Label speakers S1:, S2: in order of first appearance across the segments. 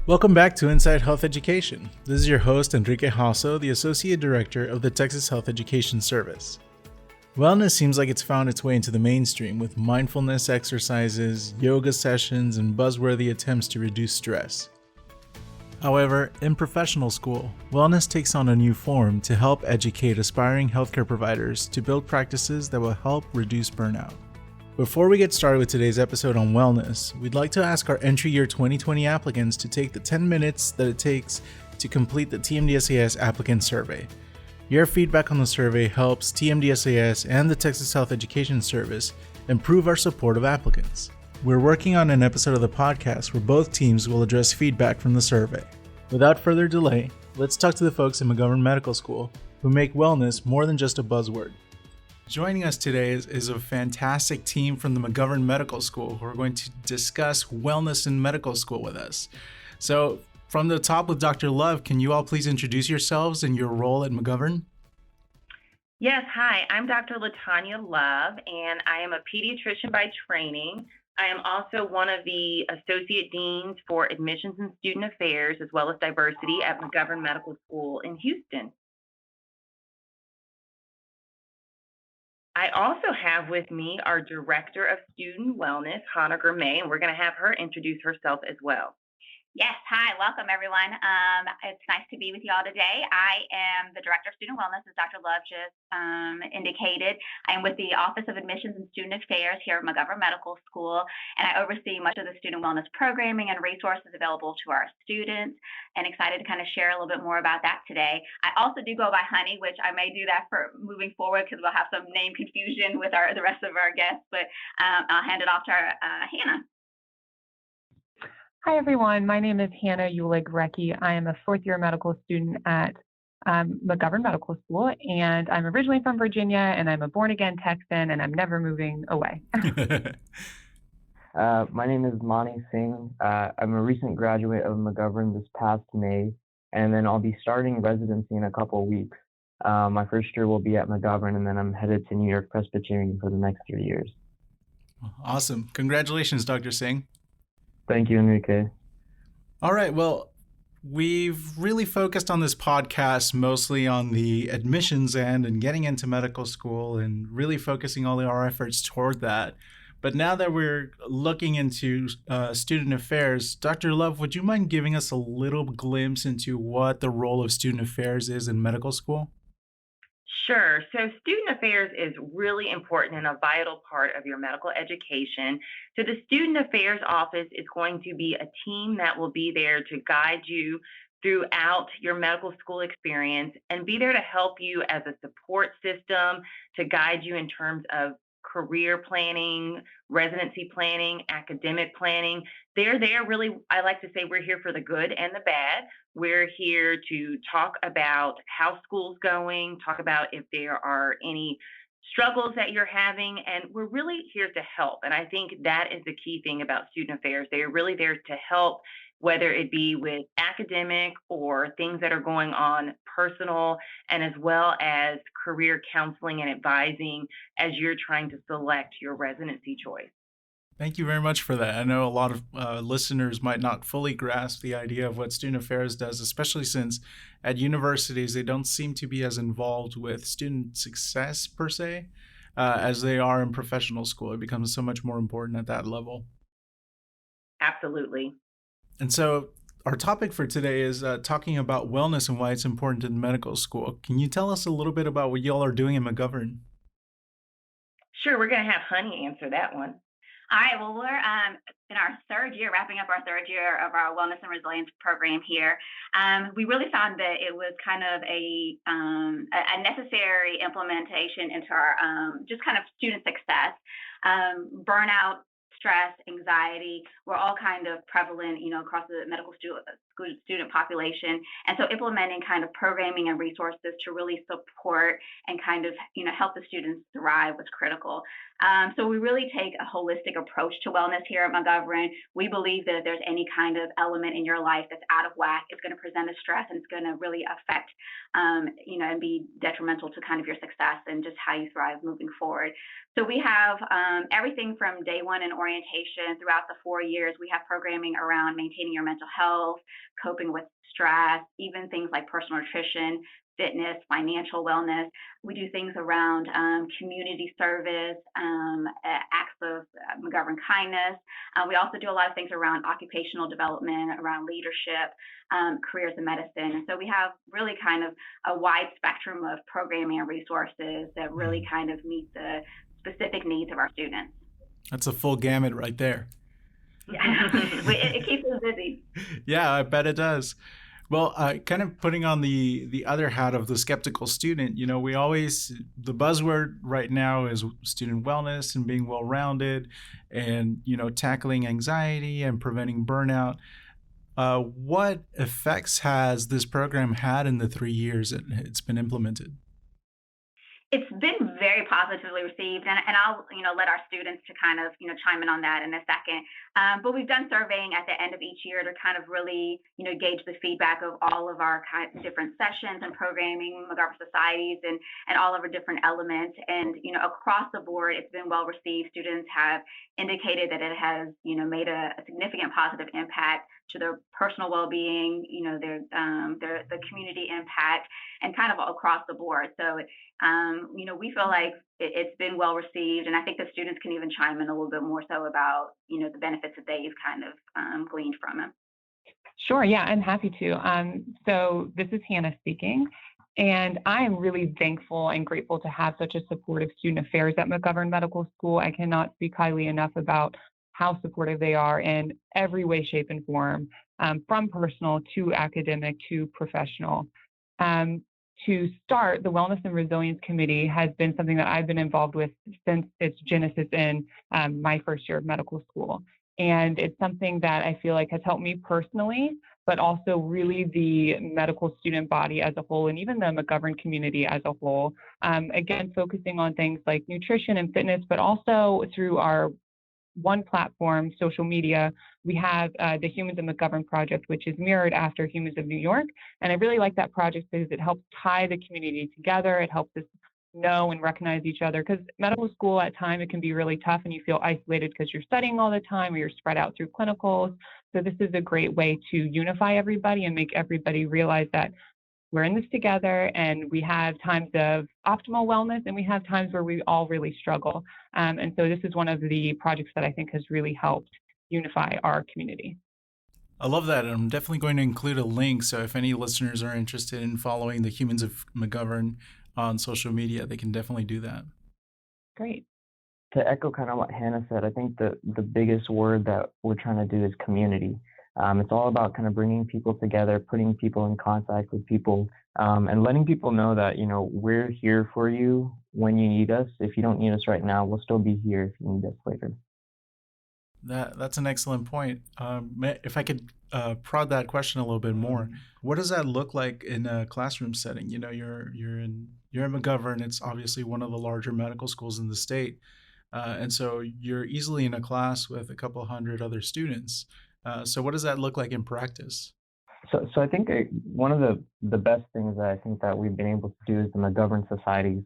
S1: Welcome back to Inside Health Education. This is your host, Enrique Hasso, the Associate Director of the Texas Health Education Service. Wellness seems like it's found its way into the mainstream with mindfulness exercises, yoga sessions, and buzzworthy attempts to reduce stress. However, in professional school, wellness takes on a new form to help educate aspiring healthcare providers to build practices that will help reduce burnout. Before we get started with today's episode on wellness, we'd like to ask our entry year 2020 applicants to take the 10 minutes that it takes to complete the TMDSAS applicant survey. Your feedback on the survey helps TMDSAS and the Texas Health Education Service improve our support of applicants. We're working on an episode of the podcast where both teams will address feedback from the survey. Without further delay, let's talk to the folks in McGovern Medical School who make wellness more than just a buzzword. Joining us today is a fantastic team from the McGovern Medical School who are going to discuss wellness in medical school with us. So from the top with Dr. Love, can you all please introduce yourselves and your role at McGovern?
S2: Yes, hi, I'm Dr. LaTanya Love, and I am a pediatrician by training. I am also one of the associate deans for admissions and student affairs, as well as diversity at McGovern Medical School in Houston. I also have with me our Director of Student Wellness, Hannah Gourmet, and we're going to have her introduce herself as well.
S3: Yes, hi, welcome everyone. It's nice to be with you all today. I am the Director of Student Wellness, as Dr. Love just indicated. I am with the Office of Admissions and Student Affairs here at McGovern Medical School, and I oversee much of the student wellness programming and resources available to our students, and excited to kind of share a little bit more about that today. I also do go by Honey, which I may do that for moving forward because we'll have some name confusion with the rest of our guests, but I'll hand it off to our Hannah.
S4: Hi, everyone. My name is Hannah Ulig-Recki. I am a fourth-year medical student at McGovern Medical School, and I'm originally from Virginia, and I'm a born-again Texan, and I'm never moving away.
S5: My name is Mani Singh. I'm a recent graduate of McGovern this past May, and then I'll be starting residency in a couple of weeks. My first year will be at McGovern, and then I'm headed to New York Presbyterian for the next 3 years.
S1: Awesome. Congratulations, Dr. Singh.
S5: Thank you, Enrique.
S1: All right. Well, we've really focused on this podcast mostly on the admissions end and getting into medical school and really focusing all our efforts toward that. But now that we're looking into student affairs, Dr. Love, would you mind giving us a little glimpse into what the role of student affairs is in medical school?
S2: Sure. So student affairs is really important and a vital part of your medical education. So the student affairs office is going to be a team that will be there to guide you throughout your medical school experience and be there to help you as a support system, to guide you in terms of career planning, residency planning, academic planning. They're there really, I like to say we're here for the good and the bad. We're here to talk about how school's going, talk about if there are any struggles that you're having, and we're really here to help. And I think that is the key thing about student affairs. They are really there to help, whether it be with academic or things that are going on personal, and as well as career counseling and advising as you're trying to select your residency choice.
S1: Thank you very much for that. I know a lot of listeners might not fully grasp the idea of what student affairs does, especially since at universities they don't seem to be as involved with student success per se as they are in professional school. It becomes so much more important at that level.
S2: Absolutely.
S1: And so our topic for today is talking about wellness and why it's important in medical school. Can you tell us a little bit about what y'all are doing in McGovern?
S2: Sure, we're going to have Honey answer that one.
S3: All right, well, we're in our third year, wrapping up our third year of our Wellness and Resilience program here. We really found that it was kind of a necessary implementation into our just kind of student success. Burnout, stress, anxiety were all kind of prevalent, across the medical student population. And so implementing kind of programming and resources to really support and kind of, help the students thrive was critical. So we really take a holistic approach to wellness here at McGovern. We believe that if there's any kind of element in your life that's out of whack, it's going to present as stress and it's going to really affect, and be detrimental to kind of your success and just how you thrive moving forward. So we have everything from day one in orientation throughout the 4 years. We have programming around maintaining your mental health, coping with stress, even things like personal nutrition, fitness, financial wellness. We do things around community service, acts of McGovern kindness. We also do a lot of things around occupational development, around leadership, careers in medicine. And so we have really kind of a wide spectrum of programming and resources that really kind of meet the specific needs of our students.
S1: That's a full gamut right there.
S3: Yeah, it keeps us busy.
S1: Yeah, I bet it does. Well, kind of putting on the other hat of the skeptical student, the buzzword right now is student wellness and being well-rounded and, tackling anxiety and preventing burnout. What effects has this program had in the 3 years it's been implemented?
S3: It's been very positively received, and I'll let our students to kind of chime in on that in a second. But we've done surveying at the end of each year to kind of really gauge the feedback of all of our kind of different sessions and programming, McGovern societies, and all of our different elements. And across the board, it's been well received. Students have indicated that it has made a significant positive impact to their personal well-being, their the community impact, and kind of across the board. So we feel like it's been well received, and I think the students can even chime in a little bit more so about the benefits that they've kind of gleaned from it.
S4: Sure, yeah, I'm happy to. So this is Hannah speaking, and I am really thankful and grateful to have such a supportive student affairs at McGovern Medical School. I cannot speak highly enough about how supportive they are in every way, shape, and form, from personal to academic to professional. To start, the Wellness and Resilience Committee has been something that I've been involved with since its genesis in my first year of medical school. And it's something that I feel like has helped me personally, but also really the medical student body as a whole, and even the McGovern community as a whole. Again, focusing on things like nutrition and fitness, but also through our one platform, social media, we have the Humans of McGovern project, which is mirrored after Humans of New York. And I really like that project because it helps tie the community together. It helps us know and recognize each other, because medical school at times it can be really tough and you feel isolated because you're studying all the time or you're spread out through clinicals. So this is a great way to unify everybody and make everybody realize that we're in this together, and we have times of optimal wellness and we have times where we all really struggle. And so this is one of the projects that I think has really helped unify our community.
S1: I love that. And I'm definitely going to include a link. So if any listeners are interested in following the Humans of McGovern on social media, they can definitely do that.
S4: Great.
S5: To echo kind of what Hannah said, I think the biggest word that we're trying to do is community. It's all about kind of bringing people together, putting people in contact with people, and letting people know that, we're here for you when you need us. If you don't need us right now, we'll still be here if you need us later.
S1: That's an excellent point. If I could prod that question a little bit more, what does that look like in a classroom setting? You're at McGovern. It's obviously one of the larger medical schools in the state, and so you're easily in a class with a couple hundred other students. So what does that look like in practice?
S5: So I think one of the best things that I think that we've been able to do is the McGovern societies.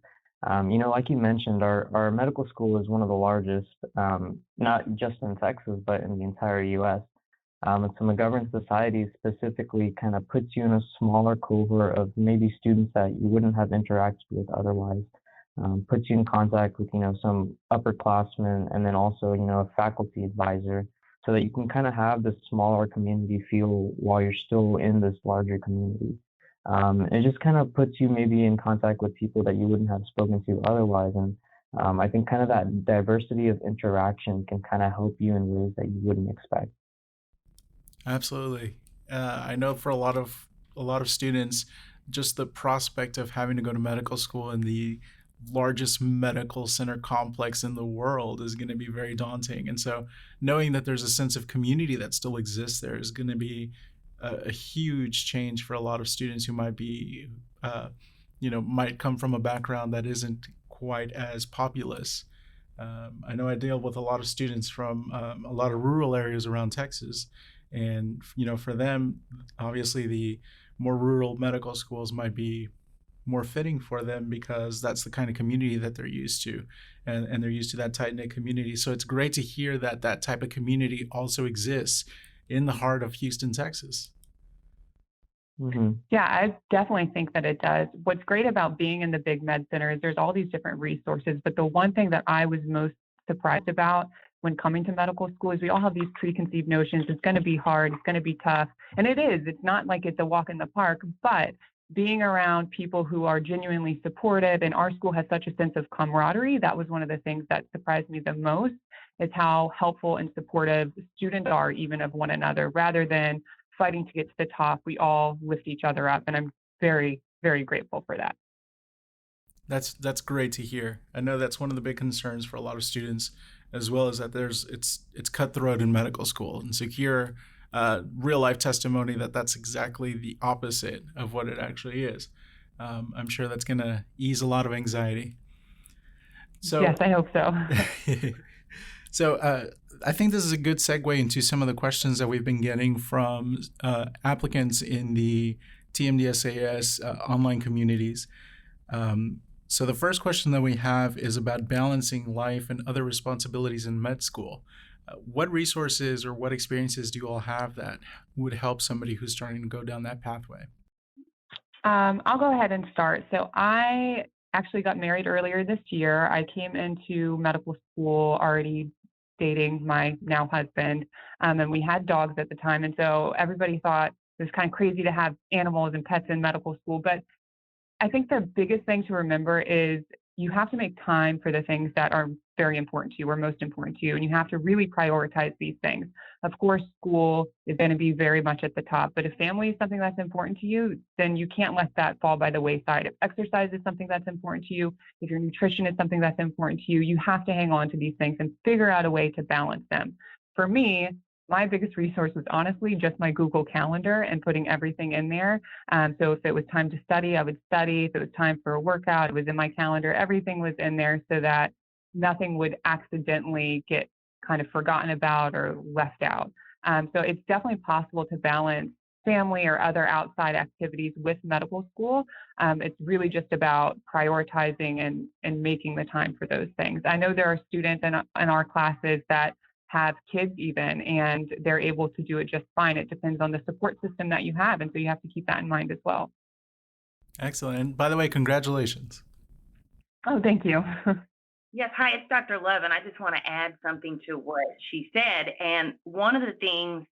S5: Like you mentioned, our medical school is one of the largest, not just in Texas, but in the entire U.S. And so McGovern society specifically kind of puts you in a smaller cohort of maybe students that you wouldn't have interacted with otherwise. Puts you in contact with, some upperclassmen, and then also, a faculty advisor, so that you can kind of have this smaller community feel while you're still in this larger community. It just kind of puts you maybe in contact with people that you wouldn't have spoken to otherwise. And I think kind of that diversity of interaction can kind of help you in ways that you wouldn't expect.
S1: Absolutely. I know for a lot of students, just the prospect of having to go to medical school in the largest medical center complex in the world is going to be very daunting. And so knowing that there's a sense of community that still exists there is going to be a huge change for a lot of students who might be, might come from a background that isn't quite as populous. I know I deal with a lot of students from a lot of rural areas around Texas, and for them, obviously the more rural medical schools might be more fitting for them because that's the kind of community that they're used to, and they're used to that tight knit community. So it's great to hear that that type of community also exists in the heart of Houston, Texas.
S4: Yeah, I definitely think that it does. What's great about being in the big med center is there's all these different resources, but the one thing that I was most surprised about when coming to medical school is we all have these preconceived notions. It's going to be hard, it's going to be tough, and it is. It's not like it's a walk in the park, but being around people who are genuinely supportive, and our school has such a sense of camaraderie, that was one of the things that surprised me the most, is how helpful and supportive students are even of one another, rather than fighting to get to the top. We all lift each other up, and I'm very, very grateful for that.
S1: That's great to hear. I know that's one of the big concerns for a lot of students, as well as that it's cutthroat in medical school, and so hear real life testimony that that's exactly the opposite of what it actually is. I'm sure that's going to ease a lot of anxiety. So
S4: yes, I hope so.
S1: So I think this is a good segue into some of the questions that we've been getting from applicants in the TMDSAS online communities. So the first question that we have is about balancing life and other responsibilities in med school. What resources or what experiences do you all have that would help somebody who's starting to go down that pathway?
S4: I'll go ahead and start. So I actually got married earlier this year. I came into medical school already dating my now husband, and we had dogs at the time. And so everybody thought it was kind of crazy to have animals and pets in medical school. But I think the biggest thing to remember is you have to make time for the things that are very important to you or most important to you, and you have to really prioritize these things. Of course, school is going to be very much at the top, but if family is something that's important to you, then you can't let that fall by the wayside. If exercise is something that's important to you, if your nutrition is something that's important to you, you have to hang on to these things and figure out a way to balance them. For me, my biggest resource was honestly just my Google Calendar and putting everything in there. So if it was time to study, I would study. If it was time for a workout, it was in my calendar. Everything was in there so that nothing would accidentally get kind of forgotten about or left out. So it's definitely possible to balance family or other outside activities with medical school. It's really just about prioritizing and making the time for those things. I know there are students in our classes that have kids even, and they're able to do it just fine. It depends on the support system that you have, and so you have to keep that in mind as well.
S1: Excellent. And by the way, congratulations.
S4: Oh, thank you.
S2: Yes, hi, it's Dr. Love, and I just want to add something to what she said. And one of the things,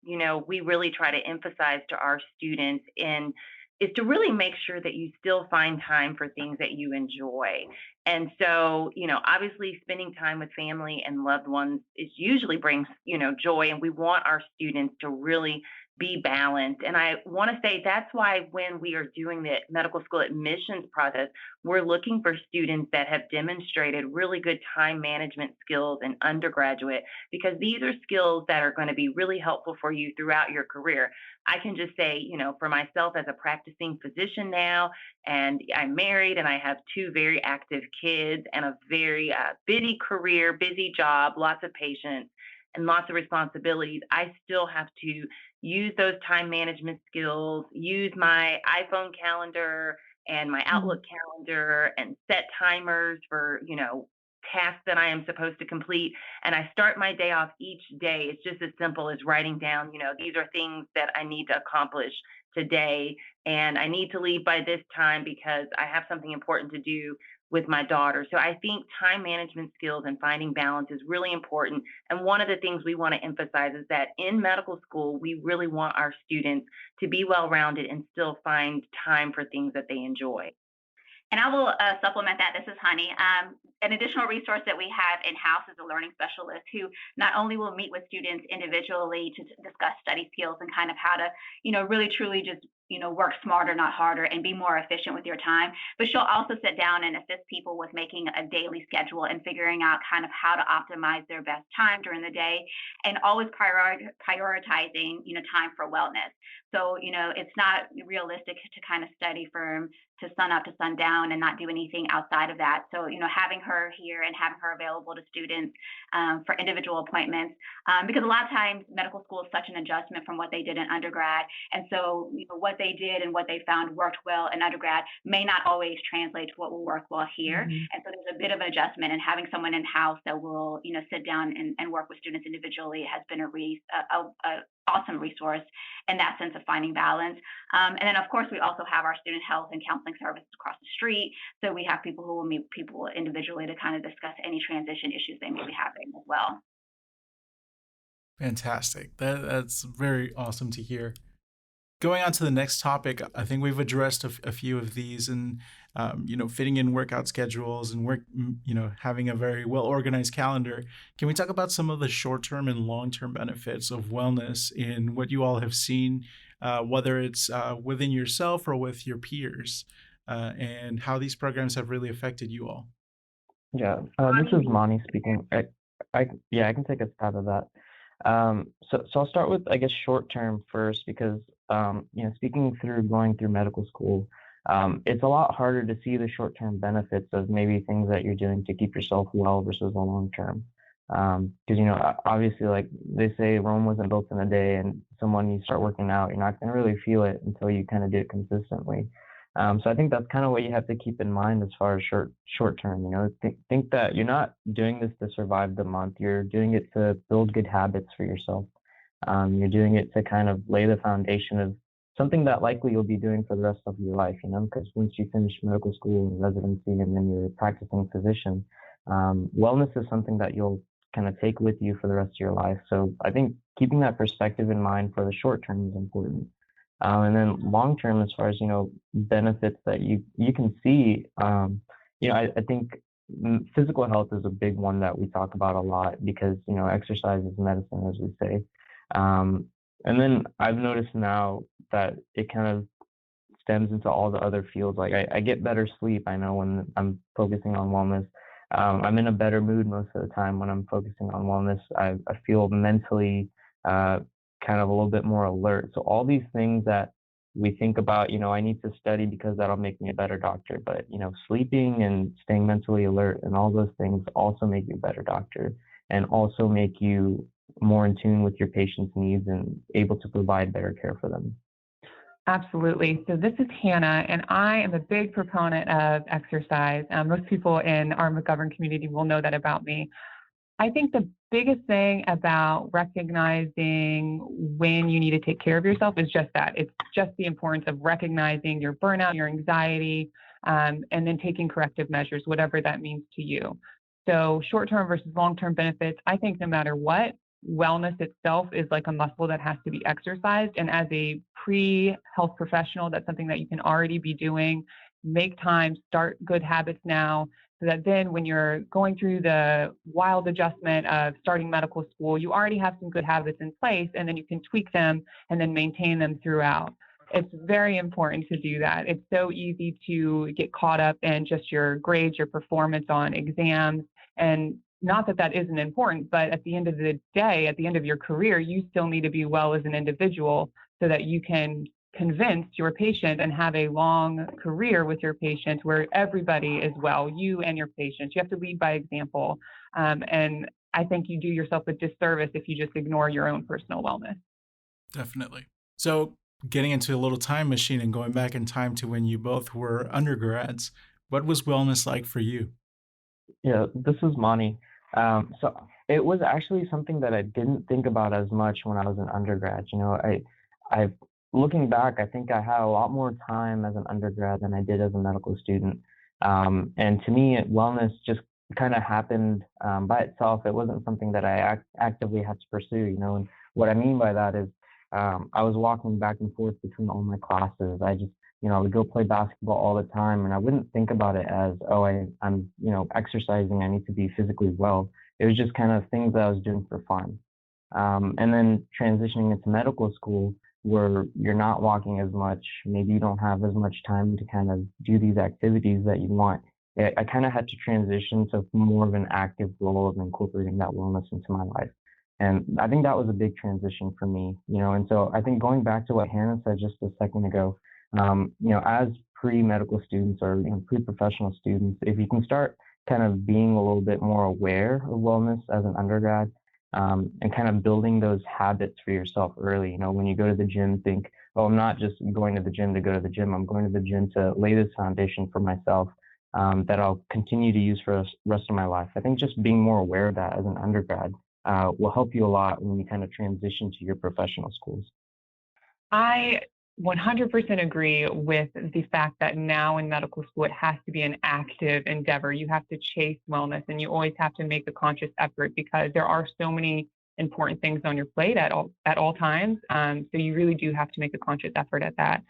S2: we really try to emphasize to our students is to really make sure that you still find time for things that you enjoy. And so, obviously spending time with family and loved ones is usually brings, joy, and we want our students to really be balanced. And I want to say that's why when we are doing the medical school admissions process, we're looking for students that have demonstrated really good time management skills in undergraduate, because these are skills that are going to be really helpful for you throughout your career. I can just say, for myself as a practicing physician now, and I'm married and I have two very active kids and a very busy career, busy job, lots of patients and lots of responsibilities. I still have to use those time management skills, use my iPhone calendar and my Outlook calendar and set timers for, tasks that I am supposed to complete. And I start my day off each day. It's just as simple as writing down, these are things that I need to accomplish today. And I need to leave by this time because I have something important to do with my daughter. So I think time management skills and finding balance is really important. And one of the things we want to emphasize is that in medical school, we really want our students to be well-rounded and still find time for things that they enjoy.
S3: And I will supplement that. This is Honey. An additional resource that we have in-house is a learning specialist who not only will meet with students individually to discuss study skills and kind of how to, really truly just, work smarter, not harder, and be more efficient with your time. But she'll also sit down and assist people with making a daily schedule and figuring out kind of how to optimize their best time during the day, and always prioritizing, time for wellness. So, it's not realistic to kind of study from to sun up to sundown and not do anything outside of that. So, having her here and having her available to students for individual appointments, because a lot of times medical school is such an adjustment from what they did in undergrad. And so, what they did and what they found worked well in undergrad may not always translate to what will work well here.
S4: Mhm.
S3: And so there's a bit of adjustment, and having someone in house that will, sit down and work with students individually has been a awesome resource in that sense of finding balance. And then, of course, we also have our student health and counseling services across the street. So we have people who will meet people individually to kind of discuss any transition issues they may be having as well.
S1: Fantastic. That's very awesome to hear. Going on to the next topic, I think we've addressed a few of these, and fitting in workout schedules and having a very well organized calendar. Can we talk about some of the short term and long term benefits of wellness in what you all have seen, whether it's within yourself or with your peers, and how these programs have really affected you all?
S5: Yeah, this is Mani speaking. Yeah, I can take a stab at that. So I'll start with, I guess, short term first because, speaking through going through medical school, it's a lot harder to see the short term benefits of maybe things that you're doing to keep yourself well versus the long term. Because, obviously, like they say, Rome wasn't built in a day, and someone you start working out, you're not going to really feel it until you kind of do it consistently. So I think that's kind of what you have to keep in mind as far as short term. Think that you're not doing this to survive the month. You're doing it to build good habits for yourself. You're doing it to kind of lay the foundation of something that likely you'll be doing for the rest of your life. Because once you finish medical school and residency, and then you're a practicing physician, wellness is something that you'll kind of take with you for the rest of your life. So I think keeping that perspective in mind for the short term is important. And then long term, as far as benefits that you can see, I think physical health is a big one that we talk about a lot because exercise is medicine, as we say. And then I've noticed now that it kind of stems into all the other fields. Like I get better sleep. I know when I'm focusing on wellness. I'm in a better mood most of the time when I'm focusing on wellness. I feel mentally kind of a little bit more alert. So all these things that we think about, I need to study because that'll make me a better doctor. But, sleeping and staying mentally alert and all those things also make you a better doctor and also make you more in tune with your patient's needs and able to provide better care for them.
S4: Absolutely. So this is Hannah, and I am a big proponent of exercise. Most people in our McGovern community will know that about me. I think the biggest thing about recognizing when you need to take care of yourself is just that. It's just the importance of recognizing your burnout, your anxiety, and then taking corrective measures, whatever that means to you. So short-term versus long-term benefits, I think no matter what, wellness itself is like a muscle that has to be exercised. And as a pre-health professional, that's something that you can already be doing. Make time, start good habits now, so that then when you're going through the wild adjustment of starting medical school, you already have some good habits in place, and then you can tweak them and then maintain them throughout. It's very important to do that. It's so easy to get caught up in just your grades, your performance on exams, and not that that isn't important, but at the end of the day, at the end of your career, you still need to be well as an individual so that you can convince your patient and have a long career with your patient where everybody is well, you and your patients. You have to lead by example. And I think you do yourself a disservice if you just ignore your own personal wellness.
S1: Definitely. So getting into a little time machine and going back in time to when you both were undergrads, what was wellness like for you?
S5: Yeah, this is Mani. So it was actually something that I didn't think about as much when I was an undergrad. I looking back, I think I had a lot more time as an undergrad than I did as a medical student. And to me, wellness just kind of happened by itself. It wasn't something that I actively had to pursue. And what I mean by that is I was walking back and forth between all my classes. I would go play basketball all the time, and I wouldn't think about it as, oh, I'm exercising. I need to be physically well. It was just kind of things that I was doing for fun. And then transitioning into medical school, where you're not walking as much, maybe you don't have as much time to kind of do these activities that you want. I kind of had to transition to more of an active role of incorporating that wellness into my life. And I think that was a big transition for me, and so I think going back to what Hannah said just a second ago, as pre-medical students or pre-professional students, if you can start kind of being a little bit more aware of wellness as an undergrad, and kind of building those habits for yourself early. When you go to the gym, think, oh, I'm not just going to the gym to go to the gym. I'm going to the gym to lay this foundation for myself, that I'll continue to use for the rest of my life. I think just being more aware of that as an undergrad will help you a lot when you kind of transition to your professional schools.
S4: I 100% agree with the fact that now in medical school, it has to be an active endeavor. You have to chase wellness and you always have to make a conscious effort because there are so many important things on your plate at all times. So you really do have to make a conscious effort at that.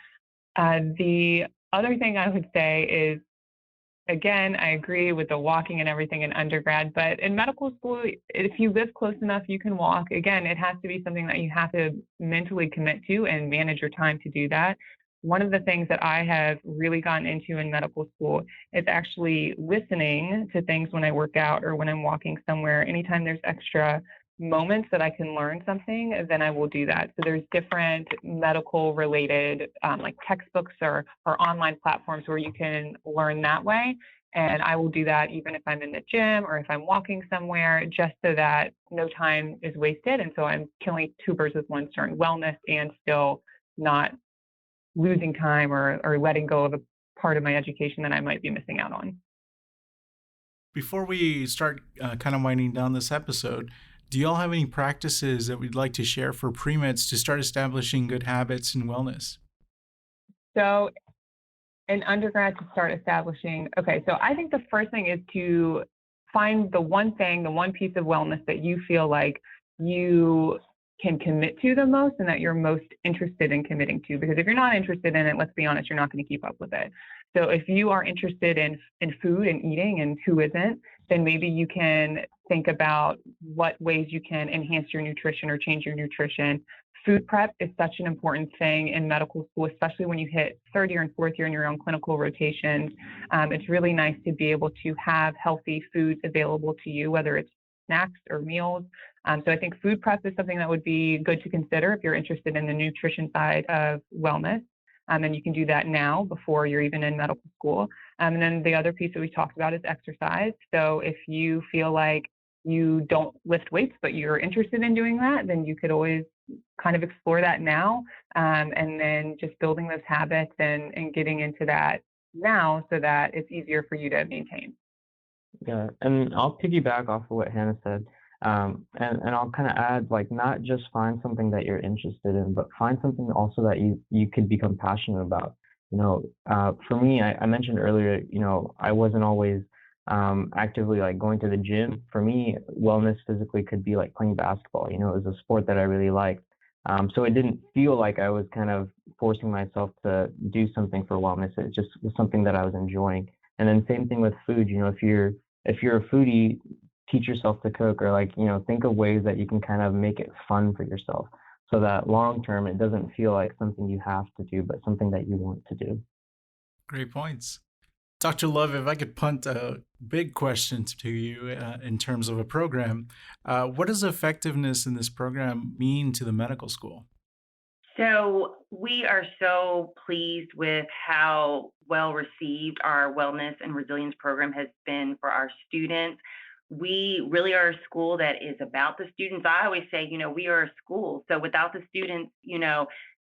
S4: The other thing I would say is, again, I agree with the walking and everything in undergrad, but in medical school, if you live close enough, you can walk. Again, it has to be something that you have to mentally commit to and manage your time to do that. One of the things that I have really gotten into in medical school is actually listening to things when I work out or when I'm walking somewhere. Anytime there's extra moments that I can learn something, then I will do that. So there's different medical related like textbooks or online platforms where you can learn that way. And I will do that even if I'm in the gym or if I'm walking somewhere, just so that no time is wasted. And so I'm killing two birds with one stone, wellness and still not losing time or letting go of a part of my education that I might be missing out on.
S1: Before we start kind of winding down this episode, do y'all have any practices that we'd like to share for premeds to start establishing good habits and wellness?
S4: So in undergrad to start establishing, so I think the first thing is to find the one piece of wellness that you feel like you can commit to the most and that you're most interested in committing to. Because if you're not interested in it, let's be honest, you're not going to keep up with it. So if you are interested in food and eating, and who isn't, then maybe you can think about what ways you can enhance your nutrition or change your nutrition. Food prep is such an important thing in medical school, especially when you hit third year and fourth year in your own clinical rotations. It's really nice to be able to have healthy foods available to you, whether it's snacks or meals. So I think food prep is something that would be good to consider if you're interested in the nutrition side of wellness. And you can do that now before you're even in medical school. And then the other piece that we talked about is exercise. So if you feel like you don't lift weights, but you're interested in doing that, then you could always kind of explore that now. And then just building those habits and getting into that now so that it's easier for you to maintain.
S5: Yeah, and I'll piggyback off of what Hannah said. And I'll kind of add, like, not just find something that you're interested in, but find something also that you could become passionate about. For me, I mentioned earlier, I wasn't always actively like going to the gym. For me, wellness physically could be like playing basketball. It was a sport that I really liked. So it didn't feel like I was kind of forcing myself to do something for wellness. It just was something that I was enjoying. And then same thing with food. If you're a foodie, teach yourself to cook, or think of ways that you can kind of make it fun for yourself, so that long term it doesn't feel like something you have to do, but something that you want to do.
S1: Great points. Dr. Love, if I could punt a big question to you in terms of a program, what does effectiveness in this program mean to the medical school?
S2: So we are so pleased with how well received our wellness and resilience program has been for our students. We really are a school that is about the students. I always say, we are a school. So without the students,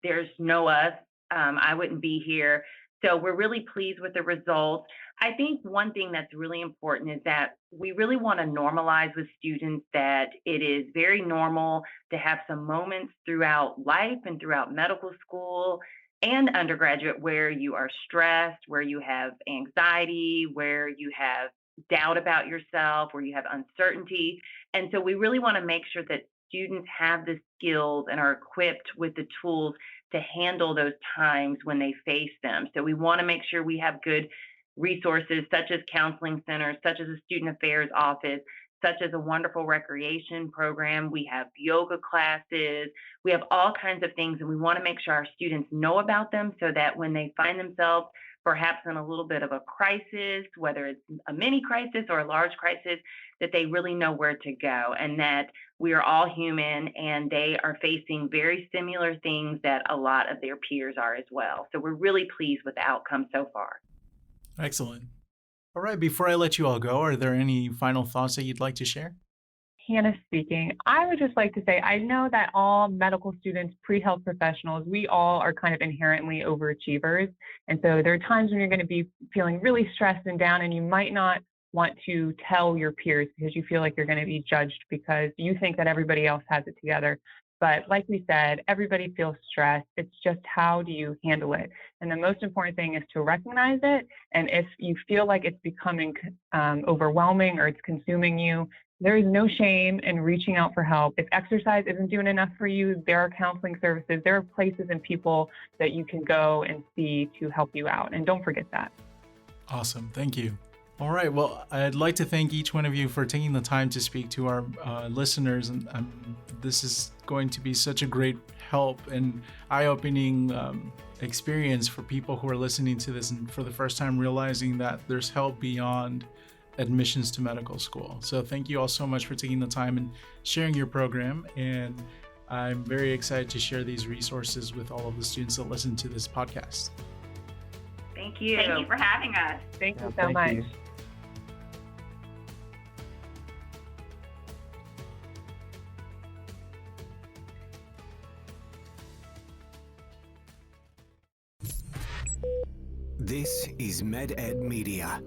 S2: there's no us. I wouldn't be here. So we're really pleased with the results. I think one thing that's really important is that we really want to normalize with students that it is very normal to have some moments throughout life and throughout medical school and undergraduate where you are stressed, where you have anxiety, where you have doubt about yourself, where you have uncertainty. And so we really want to make sure that students have the skills and are equipped with the tools to handle those times when they face them. So we want to make sure we have good resources such as counseling centers, such as a student affairs office, such as a wonderful recreation program. We have yoga classes. We have all kinds of things, and we want to make sure our students know about them so that when they find themselves perhaps in a little bit of a crisis, whether it's a mini crisis or a large crisis, that they really know where to go, and that we are all human and they are facing very similar things that a lot of their peers are as well. So we're really pleased with the outcome so far.
S1: Excellent. All right, before I let you all go, are there any final thoughts that you'd like to share?
S4: Hannah speaking. I would just like to say, I know that all medical students, pre-health professionals, we all are kind of inherently overachievers. And so there are times when you're going to be feeling really stressed and down, and you might not want to tell your peers because you feel like you're going to be judged because you think that everybody else has it together. But like we said, everybody feels stressed. It's just how do you handle it? And the most important thing is to recognize it. And if you feel like it's becoming overwhelming or it's consuming you, there is no shame in reaching out for help. If exercise isn't doing enough for you, there are counseling services. There are places and people that you can go and see to help you out. And don't forget that.
S1: Awesome. Thank you. All right. Well, I'd like to thank each one of you for taking the time to speak to our listeners. And this is going to be such a great help and eye-opening experience for people who are listening to this and for the first time realizing that there's help beyond admissions to medical school. So thank you all so much for taking the time and sharing your program. And I'm very excited to share these resources with all of the students that listen to this podcast.
S2: Thank you.
S3: Thank you for having us.
S4: Thank you so much.
S5: You.
S6: This is MedEd Media.